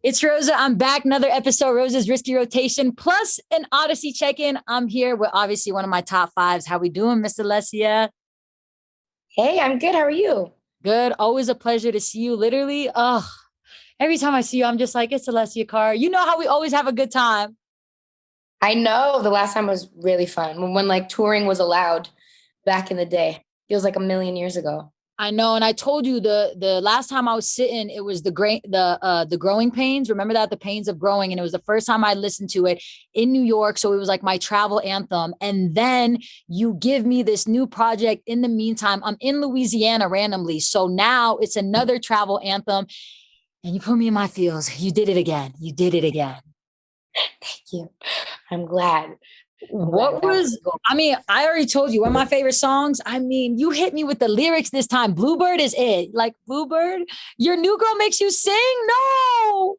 It's Rosa. I'm back. Another episode, Rosa's Risky Rotation, plus an Audacy check-in. I'm here with obviously one of my top fives. How we doing, Miss Alessia? Hey, I'm good. How are you? Good. Always a pleasure to see you. Literally, every time I see you, I'm just like, it's Alessia Cara. You know how we always have a good time. I know the last time was really fun when like touring was allowed back in the day. Feels like a million years ago. I know, and I told you the last time I was sitting, it was the growing pains. Remember that, the pains of growing, and it was the first time I listened to it in New York. So it was like my travel anthem. And then you give me this new project. In the meantime, I'm in Louisiana randomly, so now it's another travel anthem, and you put me in my feels. You did it again. You did it again. Thank you. I'm glad. I'm glad What that was was, the goal. I mean, I already told you one of my favorite songs. I mean, you hit me with the lyrics this time. Bluebird is it. Like, Bluebird, your new girl makes you sing? No.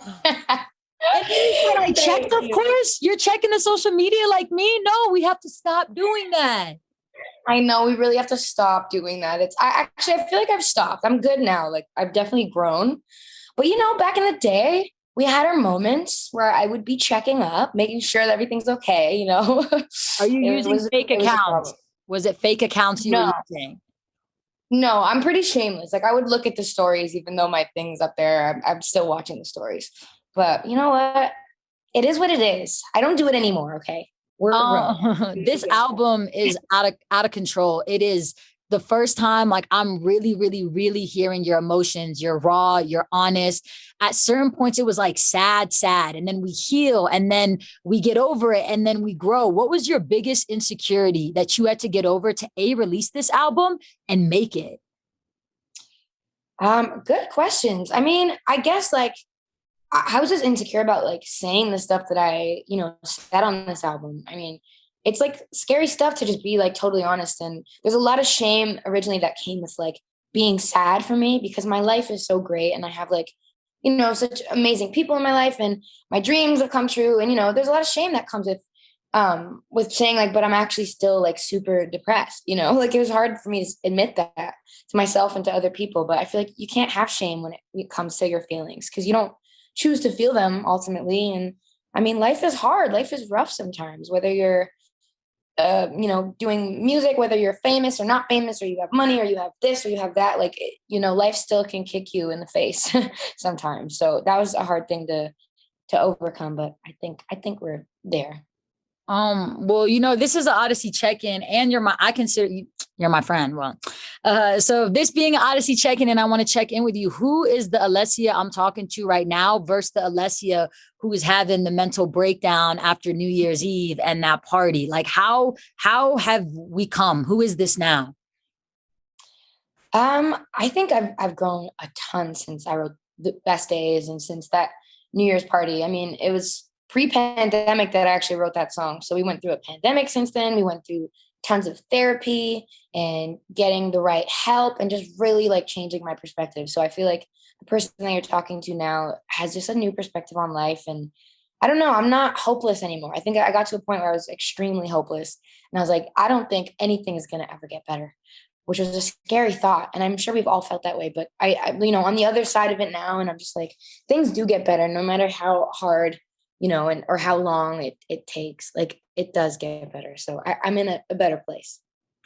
And then you said, I checked, Thank of you. course. You're checking the social media like me? No, we have to stop doing that. I know we really have to stop doing that. I feel like I've stopped. I'm good now. Like I've definitely grown. But back in the day, we had our moments where I would be checking up, making sure that everything's okay. Are you It using was fake it was a problem. accounts? Was it fake accounts you were No, using? no, I'm pretty shameless. Like I would look at the stories, even though my thing's up there. I'm still watching the stories. But you know what? It is what it is. I don't do it anymore. Okay, we're grown. This album is out of control. It is the first time like I'm really, really, really hearing your emotions. You're raw, you're honest. At certain points, it was like sad, sad, and then we heal, and then we get over it, and then we grow. What was your biggest insecurity that you had to get over to release this album and make it? Good questions. I mean, I guess like I was just insecure about like saying the stuff that I said on this album. I mean, it's like scary stuff to just be like totally honest. And there's a lot of shame originally that came with like being sad for me because my life is so great and I have like such amazing people in my life and my dreams have come true. And there's a lot of shame that comes with saying like, but I'm actually still like super depressed. Like it was hard for me to admit that to myself and to other people. But I feel like you can't have shame when it comes to your feelings because you don't choose to feel them ultimately. And I mean, life is hard. Life is rough sometimes, whether you're doing music, whether you're famous or not famous, or you have money, or you have this, or you have that. Life still can kick you in the face sometimes. So that was a hard thing to overcome, but I think we're there. Well, this is an Audacy check-in, and I consider you're my friend. Well, so this being an Audacy check-in, and I want to check in with you. Who is the Alessia I'm talking to right now versus the Alessia who is having the mental breakdown after New Year's Eve and that party? Like, how have we come? Who is this now? I think I've grown a ton since I wrote the best days and since that New Year's party. I mean, it was pre-pandemic that I actually wrote that song. So we went through a pandemic since then. We went through tons of therapy and getting the right help and just really like changing my perspective. So I feel like the person that you're talking to now has just a new perspective on life. And I don't know, I'm not hopeless anymore. I think I got to a point where I was extremely hopeless. And I was like, I don't think anything is going to ever get better, which was a scary thought. And I'm sure we've all felt that way. But I on the other side of it now, and I'm just like, things do get better no matter how hard, and or how long it takes. Like it does get better. So I'm in a better place.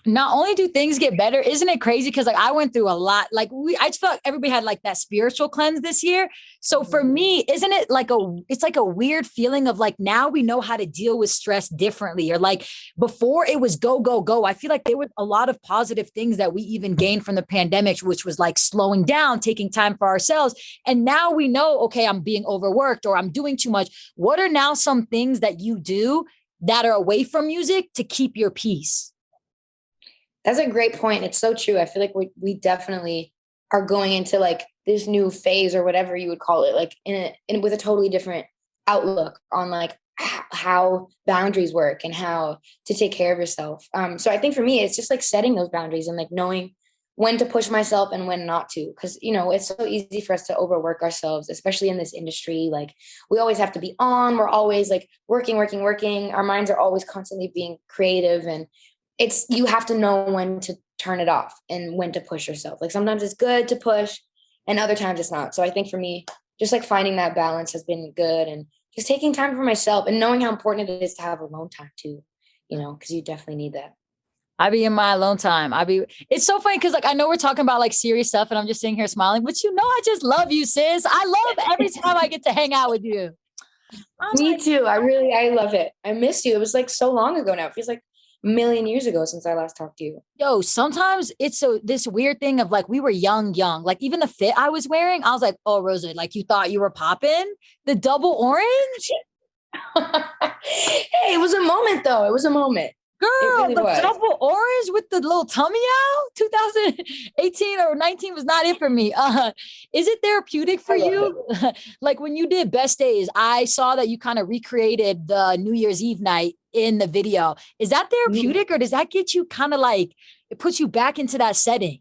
Not only do things get better, isn't it crazy? Because like I went through a lot. I just felt like everybody had like that spiritual cleanse this year. So for Mhm. me, isn't it like it's like a weird feeling of like now we know how to deal with stress differently. Or like before it was go, go, go. I feel like there was a lot of positive things that we even gained from the pandemic, which was like slowing down, taking time for ourselves. And now we know, okay, I'm being overworked or I'm doing too much. What are now some things that you do that are away from music to keep your peace? That's a great point. It's so true. I feel like we definitely are going into like this new phase or whatever you would call it, like with a totally different outlook on like how boundaries work and how to take care of yourself. So I think for me, it's just like setting those boundaries and like knowing when to push myself and when not to, because it's so easy for us to overwork ourselves, especially in this industry. Like we always have to be on. We're always like working, working, working. Our minds are always constantly being creative and it's you have to know when to turn it off and when to push yourself. Like sometimes it's good to push and other times it's not. So I think for me, just like finding that balance has been good, and just taking time for myself and knowing how important it is to have alone time too, because you definitely need that. I be in my alone time. It's so funny because like I know we're talking about like serious stuff and I'm just sitting here smiling, but I just love you, sis. I love every time I get to hang out with you. I'm Me like, too. I love it. I missed you. It was like so long ago now. It feels like a million years ago since I last talked to you. yo, sometimes it's this weird thing of like we were young. Like even the fit I was wearing, I was like, oh Rosa, like you thought you were popping the double orange? Hey, it was a moment though. It was a moment. It Girl, really the was. double orange with the little tummy out, 2018 or 19 was not it for me. Is it therapeutic for I love you? Like when you did Best Days, I saw that you kind of recreated the New Year's Eve night in the video. Is that it. therapeutic or does that get you kind of like, it puts you back into that setting?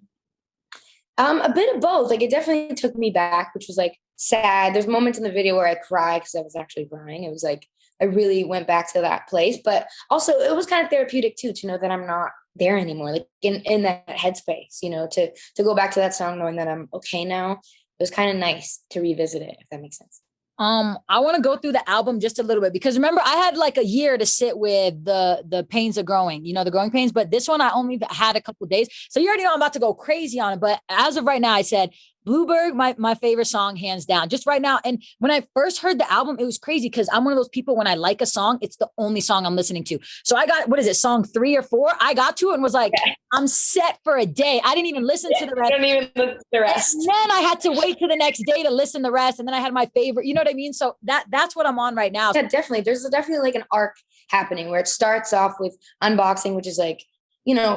A bit of both. Like it definitely took me back, which was like sad. There's moments in the video where I cry because I was actually crying. It was like I really went back to that place, but also it was kind of therapeutic too to know that I'm not there anymore, like in that headspace. To go back to that song knowing that I'm okay now. It was kind of nice to revisit it, if that makes sense. I want to go through the album just a little bit because remember I had like a year to sit with the pains of growing, the growing pains, but this one I only had a couple days. So you already know I'm about to go crazy on it. But as of right now, I said Bluebird, my favorite song, hands down, just right now. And when I first heard the album, it was crazy because I'm one of those people when I like a song, it's the only song I'm listening to. So I got, what is it, song 3 or 4? I got to it and was like, yeah. I'm set for a day. I didn't even listen to the rest. Don't even listen to the rest. And then I had to wait to the next day to listen to the rest. And then I had my favorite, you know what I mean? So that's what I'm on right now. Yeah, definitely. There's definitely like an arc happening where it starts off with Unboxing, which is like,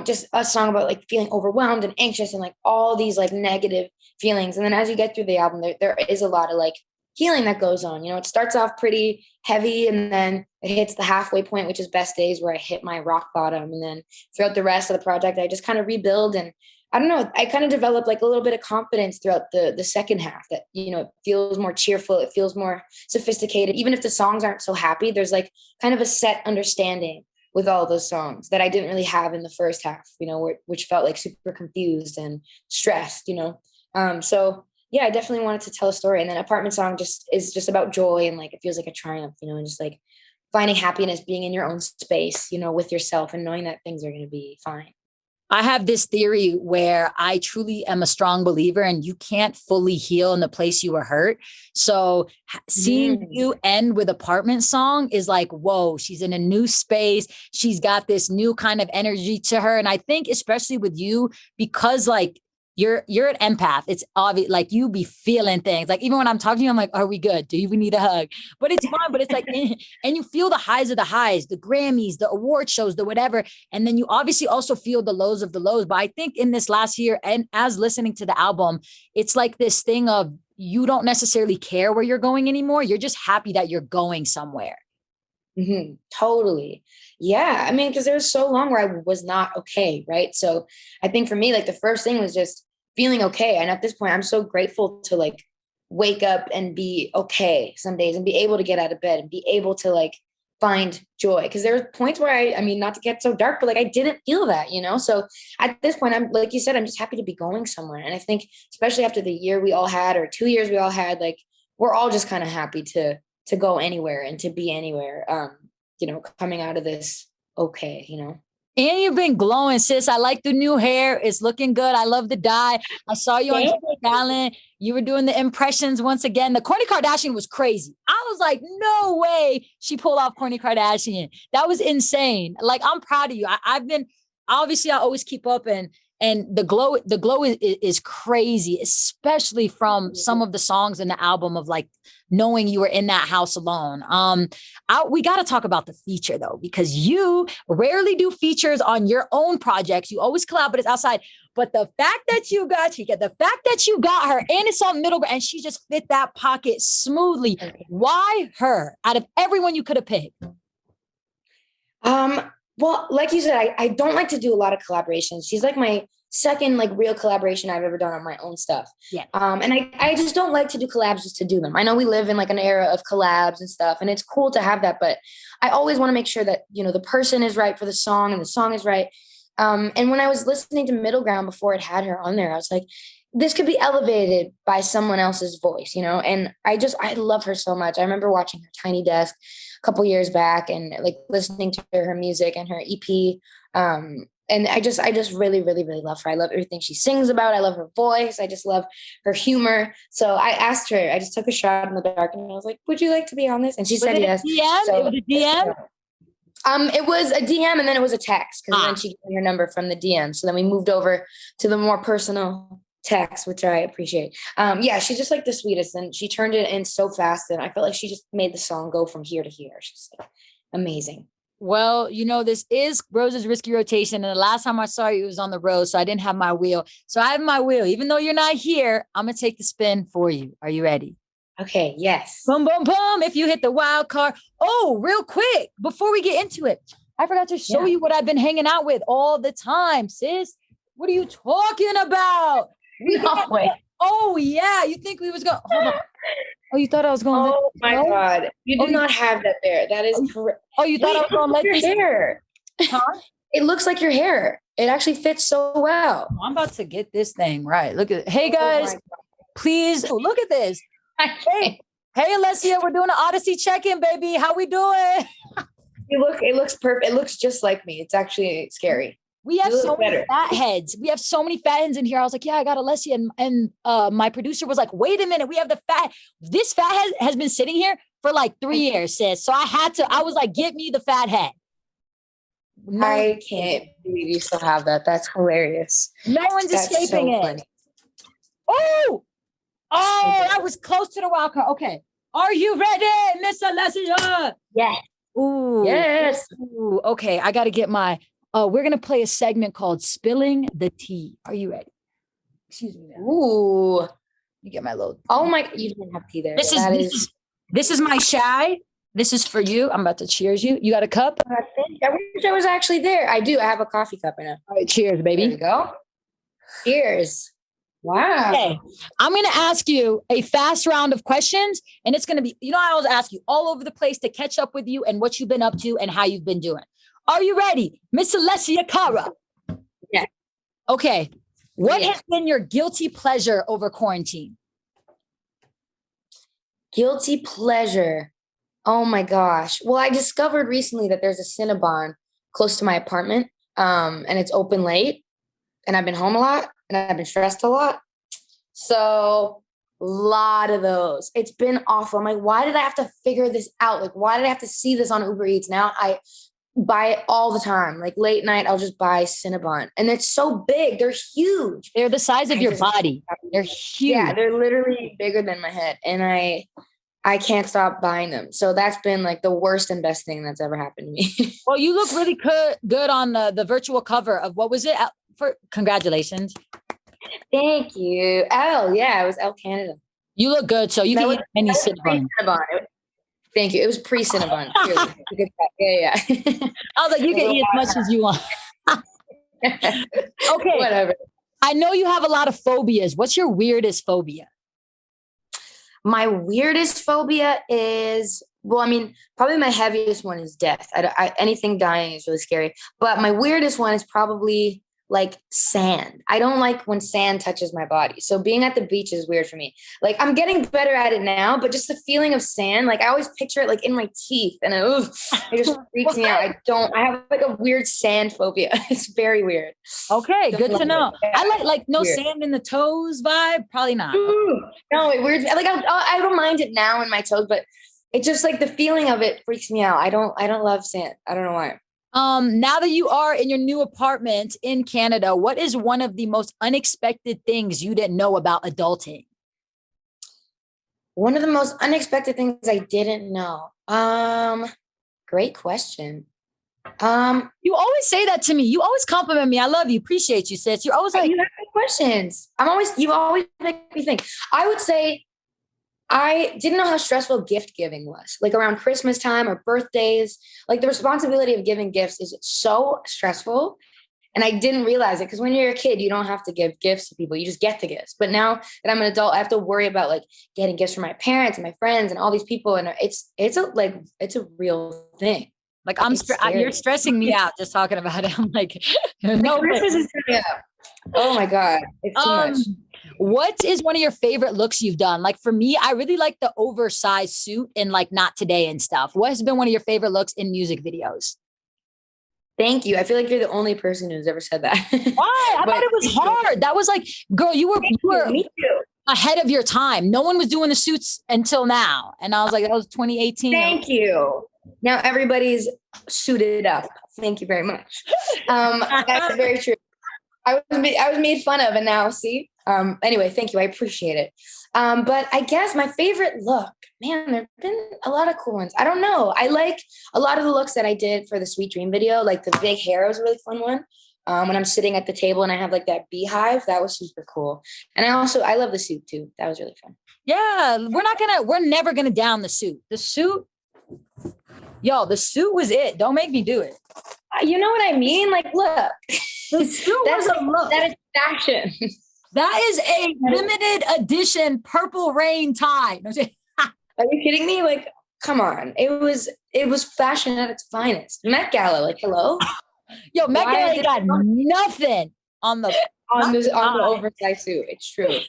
just a song about like feeling overwhelmed and anxious and like all these like negative feelings. And then as you get through the album, there is a lot of like healing that goes on. It starts off pretty heavy and then it hits the halfway point, which is Best Days, where I hit my rock bottom. And then throughout the rest of the project, I just kind of rebuild. And I don't know, I kind of developed like a little bit of confidence throughout the second half that, it feels more cheerful. It feels more sophisticated. Even if the songs aren't so happy, there's like kind of a set understanding with all those songs that I didn't really have in the first half, which felt like super confused and stressed, So yeah, I definitely wanted to tell a story. And then Apartment Song is just about joy and like, it feels like a triumph, and just like finding happiness, being in your own space, with yourself and knowing that things are going to be fine. I have this theory where I truly am a strong believer and you can't fully heal in the place you were hurt. So seeing you end with Apartment Song is like, whoa, she's in a new space. She's got this new kind of energy to her. And I think especially with you, because like you're an empath. It's obvious, like you be feeling things. Like even when I'm talking to you, I'm like, are we good? Do we need a hug? But it's fun. But it's like, and you feel the highs of the highs, the Grammys, the award shows, the whatever. And then you obviously also feel the lows of the lows. But I think in this last year, and as listening to the album, it's like this thing of you don't necessarily care where you're going anymore. You're just happy that you're going somewhere. Mm-hmm. Totally. Yeah. I mean, because there was so long where I was not okay. Right. So I think for me, like the first thing was just feeling okay. And at this point, I'm so grateful to like wake up and be okay some days and be able to get out of bed and be able to like find joy. Because there were points where I mean, not to get so dark, but like I didn't feel that, So at this point, I'm like you said, I'm just happy to be going somewhere. And I think especially after the year we all had or 2 years we all had, like we're all just kind of happy to go anywhere and to be anywhere, coming out of this okay. And you've been glowing, sis. I like the new hair. It's looking good. I love the dye. I saw you on Talent. You were doing the impressions once again. The Kourtney Kardashian was crazy. I was like, no way she pulled off Kourtney Kardashian. That was insane. Like, I'm proud of you. I've been, obviously I always keep up and the glow is crazy, especially from some of the songs in the album of like knowing you were in that house alone. We got to talk about the feature though, because you rarely do features on your own projects. You always collab, but it's outside. But the fact that you got Chica, the fact that you got her and it's on middle ground and she just fit that pocket smoothly. Why her out of everyone you could have picked? Well, like you said, I don't like to do a lot of collaborations. She's like my second like real collaboration I've ever done on my own stuff. Yeah. And I just don't like to do collabs just to do them. I know we live in like an era of collabs and stuff, and it's cool to have that, but I always want to make sure that, the person is right for the song and the song is right. And when I was listening to Middle Ground before it had her on there, I was like, this could be elevated by someone else's voice, you know? And I love her so much. I remember watching her Tiny Desk a couple years back and like listening to her music and her EP. And I just really, really, really love her. I love everything she sings about. I love her voice. I just love her humor. So I asked her, I just took a shot in the dark and I was like, would you like to be on this? And she said yes. DM? It was a DM? It was a DM and then it was a text because then she gave me her number from the DM. So then we moved over to the more personal text, which I appreciate. Yeah, she's just like the sweetest, and she turned it in so fast, and I felt like she just made the song go from here to here. She's like amazing. Well, this is Rose's Risky Rotation. And the last time I saw you, it was on the road. So I didn't have my wheel. So I have my wheel. Even though you're not here, I'm going to take the spin for you. Are you ready? Okay, yes. Boom, boom, boom. If you hit the wild card. Oh, real quick, before we get into it, I forgot to show you what I've been hanging out with all the time, sis. What are you talking about? Oh, yeah. You think we was going? Hold on. Oh, you thought I was going? Oh my God! You do not have that there. That is correct. Oh, you thought I was going to let your this hair? Huh? It looks like your hair. It actually fits so well. I'm about to get this thing right. Look at it. Hey guys, please look at this. Hey, Alessia, we're doing an Audacy check-in, baby. How we doing? It looks perfect. It looks just like me. It's actually scary. We have so many fat heads. We have so many fat heads in here. I was like, yeah, I got Alessia. And my producer was like, wait a minute. We have the fat. This fat head has been sitting here for like 3 years, sis. So I was like, get me the fat head. No, I can't believe you still have that. That's hilarious. No one's escaping it. Funny. Oh, that was close to the wild card. Okay. Are you ready, Miss Alessia? Yes. Ooh. Yes. Ooh. Okay. I got to get my... we're going to play a segment called Spilling the Tea. Are you ready? Excuse me. Ooh. You get my little... Oh my... You didn't have tea there. This is my shy. This is for you. I'm about to cheers you. You got a cup? I wish I was actually there. I do. I have a coffee cup in it. All right. Cheers, baby. There you go. Cheers. Wow. Okay. I'm going to ask you a fast round of questions. And it's going to be, I always ask you all over the place to catch up with you and what you've been up to and how you've been doing. Are you ready, Miss Alessia Cara? Yeah. Okay. What has been your guilty pleasure over quarantine? Guilty pleasure. Oh my gosh. Well, I discovered recently that there's a Cinnabon close to my apartment, and it's open late, and I've been home a lot, and I've been stressed a lot. So a lot of those. It's been awful. I'm like, why did I have to figure this out? Like, why did I have to see this on Uber Eats? Now I buy it all the time. Like late night, I'll just buy Cinnabon. And it's so big. They're huge. They're the size of your body. They're huge. Yeah, they're literally bigger than my head. And I can't stop buying them. So that's been like the worst and best thing that's ever happened to me. Well, you look really good on the virtual cover of what was it? Congratulations. Thank you. Yeah, it was Elle Canada. You look good. So you can eat any Cinnabon. Thank you. It was pre-Cinnabon. Yeah. I was like, you can eat as much as you want. Okay. Whatever. I know you have a lot of phobias. What's your weirdest phobia? My weirdest phobia is, probably my heaviest one is death. Anything dying is really scary. But my weirdest one is probably like sand. I don't like when sand touches my body. So being at the beach is weird for me. Like I'm getting better at it now, but just the feeling of sand, like I always picture it like in my teeth and it just freaks me out. I have like a weird sand phobia. It's very weird. Okay, good to know. I like no weird. Sand in the toes vibe. Probably not. Ooh, no, it weird. Like I don't mind it now in my toes, but it's just like the feeling of it freaks me out. I don't love sand. I don't know why. Now that you are in your new apartment in Canada, what is one of the most unexpected things you didn't know about adulting? One of the most unexpected things I didn't know. Great question. You always say that to me. You always compliment me. I love you. Appreciate you, sis. You're always like, you have good questions. You always make me think. I would say I didn't know how stressful gift giving was. Like around Christmas time or birthdays, like the responsibility of giving gifts is so stressful. And I didn't realize it because when you're a kid, you don't have to give gifts to people. You just get the gifts. But now that I'm an adult, I have to worry about like getting gifts from my parents and my friends and all these people. And it's a real thing. Like It's you're scary. stressing me out just talking about it. I'm like, Like no. Christmas is coming up. Oh my God. It's too much. Um, what is one of your favorite looks you've done? Like for me, I really like the oversized suit and like Not Today and stuff. What has been one of your favorite looks in music videos? Thank you. I feel like you're the only person who's ever said that. Why? I thought But it was thank you. hard. That was like, girl, you Thank you. were Me too. ahead of your time. No one was doing the suits until now. And I was like, that was 2018. Thank you. Now everybody's suited up. Thank you very much. That's very true. I was made fun of, and now see. Anyway, thank you. I appreciate it. But I guess my favorite look, man, there've been a lot of cool ones. I don't know. I like a lot of the looks that I did for the Sweet Dream video. Like the big hair was a really fun one. When I'm sitting at the table and I have like that beehive, that was super cool. And I love the suit too. That was really fun. Yeah, we're never gonna down the suit. The suit, yo, the suit was it. Don't make me do it. You know what I mean? Like, look, The suit was a look. that is fashion. That is a limited edition purple rain tie. No, Are you kidding me? Like, come on. It was fashion at its finest. Met Gala, like, hello? yo, Met Why Gala did got nothing on the on the oversized suit. It's true.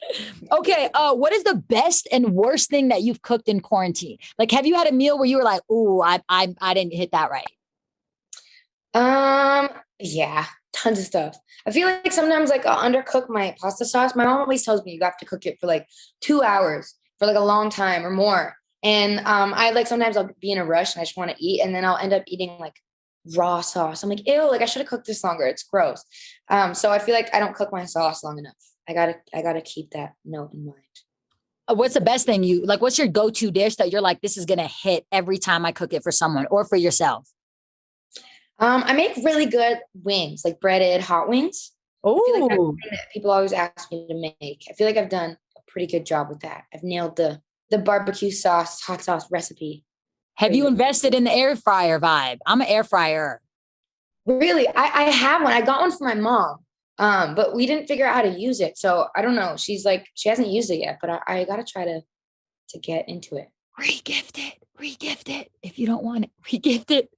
Okay, what is the best and worst thing that you've cooked in quarantine? Like, have you had a meal where you were like, "Ooh, I didn't hit that right"? Yeah, tons of stuff. I feel like sometimes like I'll undercook my pasta sauce. My mom always tells me you have to cook it for like 2 hours for like a long time or more. And I like sometimes I'll be in a rush and I just want to eat, and then I'll end up eating like raw sauce. I'm like, ew, like I should have cooked this longer. It's gross. So I feel like I don't cook my sauce long enough. I gotta keep that note in mind. What's the best thing you like? What's your go-to dish that you're like, this is gonna hit every time I cook it for someone or for yourself? I make really good wings, like breaded hot wings. I feel like that's Oh, something that people always ask me to make. I feel like I've done a pretty good job with that. I've nailed the barbecue sauce, hot sauce recipe. have you invested in the air fryer vibe? I'm an air fryer. Really, I have one. I got one for my mom, but we didn't figure out how to use it. So I don't know. She's like, she hasn't used it yet, but I gotta try to get into it. Regift it. Regift it. If you don't want it, regift it.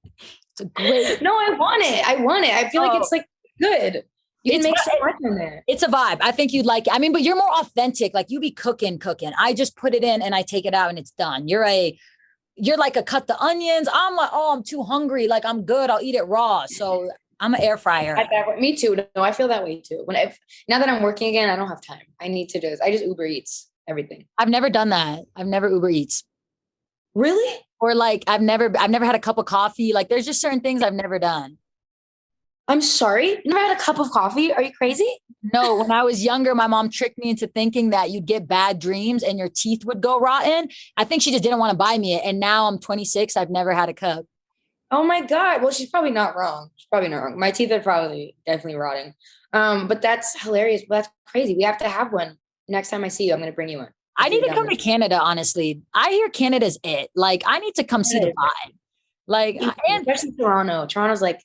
It's a great. No, I want it. I want it. I feel like it's like good. You can It's make so much in there. it's a vibe. I think you'd like it. I mean, but you're more authentic. Like you be cooking. I just put it in and I take it out and it's done. You're like a cut the onions. I'm like, oh, I'm too hungry. Like I'm good. I'll eat it raw. So I'm an air fryer. Me too. No, I feel that way too. Now that I'm working again, I don't have time. I just Uber Eats everything. I've never done that. I've never Uber Eats. Really? Or like I've never had a cup of coffee. Like there's just certain things I've never done. I'm sorry. You never had a cup of coffee? Are you crazy? No, when I was younger, my mom tricked me into thinking that you'd get bad dreams and your teeth would go rotten. I think she just didn't want to buy me it. And now I'm 26. I've never had a cup. Oh my God. Well, she's probably not wrong. She's probably not wrong. My teeth are probably definitely rotting. But that's hilarious. But that's crazy. We have to have one. Next time I see you, I'm going to bring you one. I need to come to Canada, honestly. I hear Canada's it. Like, I need to come see the vibe. Like, and especially Toronto. Toronto's like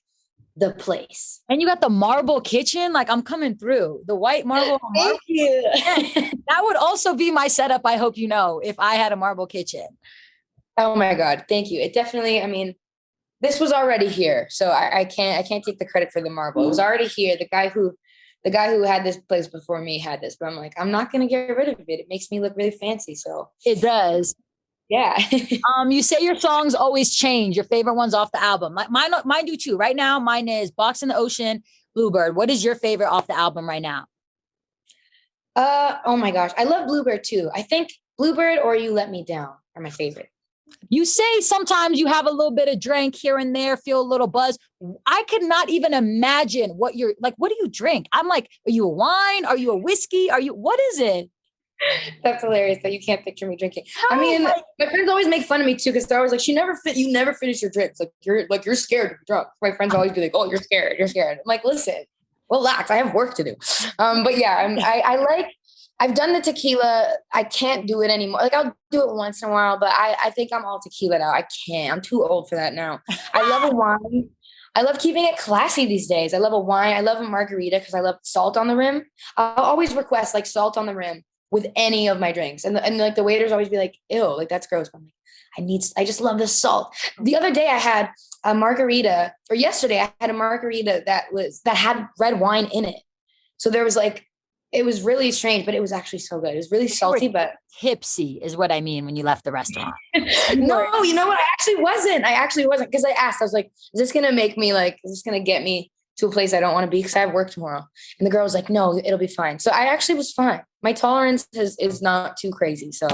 the place. and you got the marble kitchen. Like, I'm coming through. The white marble. Thank you. That would also be my setup, I hope you know, if I had a marble kitchen. Oh my God. Thank you. It definitely, I mean, this was already here. So I can't take the credit for the marble. It was already here. The guy who had this place before me had this, but I'm like, I'm not gonna get rid of it. It makes me look really fancy. So It does. yeah. You say your songs always change. Your favorite ones off the album. Like mine do too. Right now, mine is Box in the Ocean, Bluebird. What is your favorite off the album right now? Oh my gosh. I love Bluebird too. I think Bluebird or You Let Me Down are my favorite. You say sometimes you have a little bit of drink here and there, feel a little buzz. I could not even imagine what you're like. What do you drink? I'm like, are you a wine? Are you a whiskey? What is it? That's hilarious that you can't picture me drinking. I mean, my friends always make fun of me too because they're always like, you never finish your drinks. Like you're scared to be drunk. My friends always be like, oh, you're scared. You're scared. I'm like, listen, relax. I have work to do. But yeah, I've done the tequila. I can't do it anymore. Like I'll do it once in a while, but I think I'm all tequila now. I can't. I'm too old for that now. I love a wine. I love keeping it classy these days. I love a wine. I love a margarita because I love salt on the rim. I'll always request like salt on the rim with any of my drinks. And like the waiters always be like, ew, like that's gross. But I'm like, I just love the salt. The other day I had a margarita, or yesterday I had a margarita that had red wine in it. So there was like, it was really strange, but it was actually so good. It was really salty, but tipsy is what I mean when you left the restaurant. no, you know what? I actually wasn't because I asked, I was like, is this going to get me to a place I don't want to be? Because I have work tomorrow. And the girl was like, no, it'll be fine. So I actually was fine. My tolerance is not too crazy. So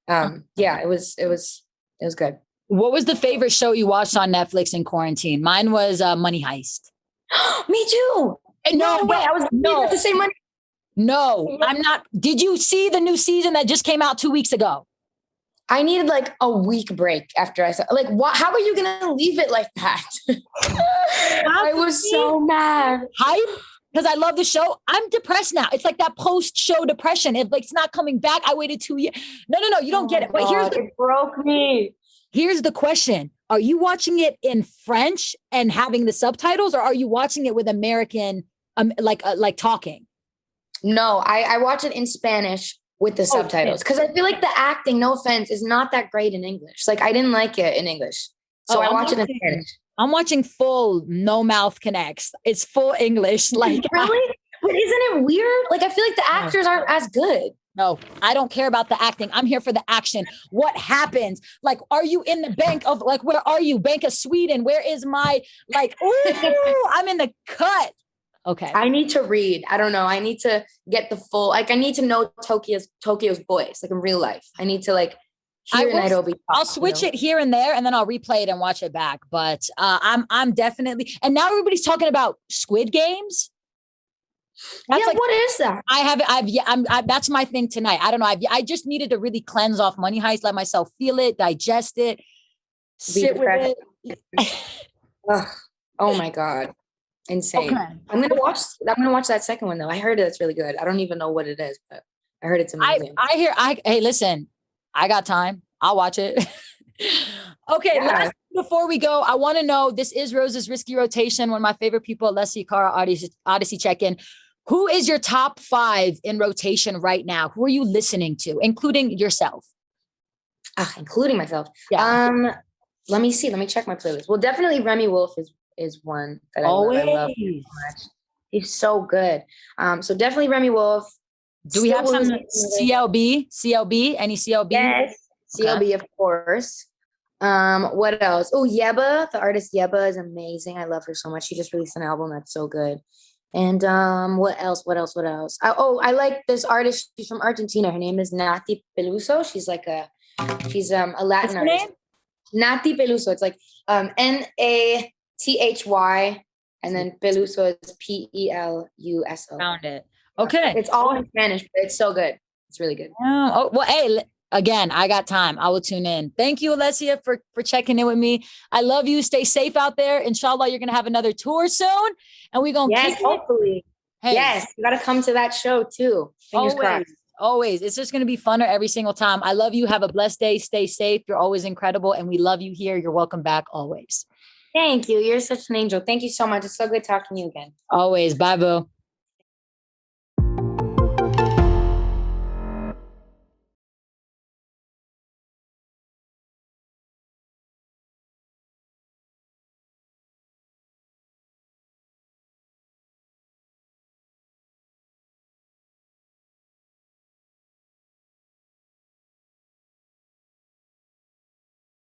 yeah, it was good. What was the favorite show you watched on Netflix in quarantine? Mine was Money Heist. Me too. No way. I was about to say Money. No, I'm not. Did you see the new season that just came out 2 weeks ago? I needed like a week break after I saw, like, what? How are you going to leave it like that? I was so mad. Hype? Because I love the show. I'm depressed now. It's like that post-show depression. It's not coming back. I waited 2 years. No, you don't get it. But it broke me. Here's the question. Are you watching it in French and having the subtitles, or are you watching it with American, like talking? No, I watch it in Spanish with the subtitles because I feel like the acting, no offense, is not that great in English. Like I didn't like it in English. So I watch it in Spanish. I'm watching full no mouth connects. It's full English. Like really? But isn't it weird? Like I feel like the actors aren't as good. No, I don't care about the acting. I'm here for the action. What happens? Like, are you in the bank of like, where are you? Bank of Sweden. Where is my like, ooh, I'm in the cut. Okay. I need to read. I don't know. I need to get the full, like I need to know Tokyo's voice, like in real life. I need to like hear Nairobi. I'll switch it here and there and then I'll replay it and watch it back. But I'm definitely, and now everybody's talking about Squid Games. That's what is that? That's my thing tonight. I don't know. I just needed to really cleanse off Money Heist, let myself feel it, digest it, sit with it. Oh my God. Insane. Okay. I'm gonna watch that second one though. I heard it's really good. I don't even know what it is, but I heard it's amazing. Hey, listen, I got time. I'll watch it. Okay, last before we go, I want to know, this is Rose's Risky Rotation, one of my favorite people, Alessia Cara, Audacy check-in. Who is your top 5 in rotation right now? Who are you listening to, including yourself? Including myself. Yeah. Let me see. Let me check my playlist. Well, definitely Remy Wolf is one that I love so much. He's so good. So definitely Remy Wolf. Do we have some CLB? Any CLB? Yes, CLB, of course. What else? Oh, Yeba, the artist Yeba is amazing. I love her so much. She just released an album that's so good. And what else? I like this artist. She's from Argentina. Her name is Nati Peluso. She's a Latin artist. Nati Peluso. It's like Nathy and then Peluso is Peluso. Found it. Okay. It's all in Spanish, but it's so good. It's really good. Oh, well, hey, again, I got time. I will tune in. Thank you, Alessia, for checking in with me. I love you. Stay safe out there. Inshallah, you're going to have another tour soon. And we're going to keep hopefully. Hey. Yes, you got to come to that show too. Fingers crossed. Always. It's just going to be funner every single time. I love you. Have a blessed day. Stay safe. You're always incredible. And we love you here. You're welcome back always. Thank you. You're such an angel. Thank you so much. It's so good talking to you again. Always. Bye, boo.